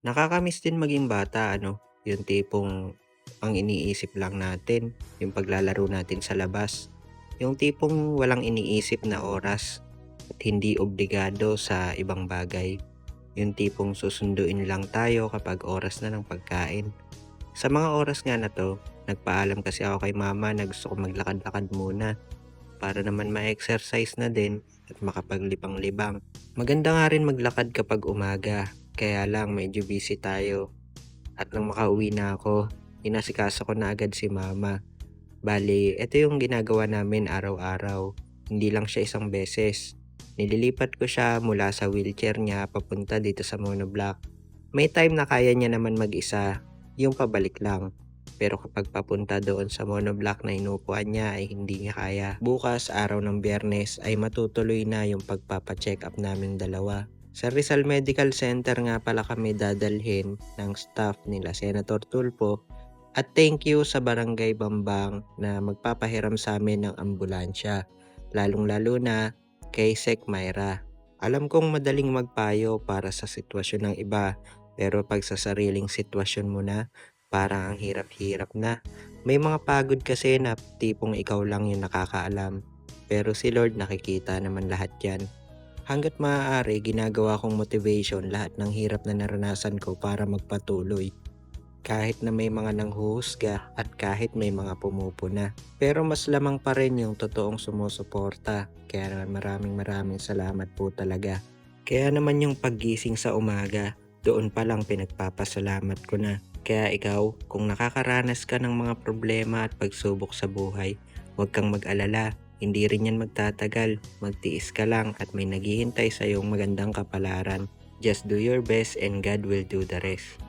Nakakamiss din maging bata ano, yung tipong ang iniisip lang natin yung paglalaro natin sa labas. Yung tipong walang iniisip na oras at hindi obligado sa ibang bagay. Yung tipong susunduin lang tayo kapag oras na ng pagkain. Sa mga oras nga na 'to, nagpaalam kasi ako kay mama na gusto ko maglakad-lakad muna para naman ma-exercise na din at makapaglibang-libang. Maganda nga rin maglakad kapag umaga, kaya lang medyo busy tayo. At nang makauwi na ako, inasikaso ko na agad si mama. Bale, ito yung ginagawa namin araw-araw. Hindi lang siya isang beses. Nililipat ko siya mula sa wheelchair niya papunta dito sa monoblock. May time na kaya niya naman mag-isa, yung pabalik lang. Pero kapag papunta doon sa monoblock na inuupuan niya ay hindi niya kaya. Bukas, araw ng Biyernes, ay matutuloy na yung pagpapacheck up naming dalawa. Sa Rizal Medical Center nga pala kami dadalhin ng staff nila Senator Tulfo at thank you sa Barangay Bambang na magpapahiram sa amin ng ambulansya. Lalong-lalo na kay Sek Myra. Alam kong madaling magpayo para sa sitwasyon ng iba, pero pag sa sariling sitwasyon mo na, parang ang hirap-hirap na. May mga pagod kasi na tipong ikaw lang yung nakakaalam. Pero si Lord nakikita naman lahat yan. Hanggat maaari, ginagawa kong motivation lahat ng hirap na naranasan ko para magpatuloy. Kahit na may mga nanghuhusga at kahit may mga pumupuna. Pero mas lamang pa rin yung totoong sumusuporta. Kaya naman maraming salamat po talaga. Kaya naman yung paggising sa umaga, doon pa lang pinagpapasalamat ko na. Kaya ikaw, kung nakakaranas ka ng mga problema at pagsubok sa buhay, huwag kang mag-alala. Hindi rin yan magtatagal. Magtiis ka lang at may naghihintay sa iyong magandang kapalaran. Just do your best and God will do the rest.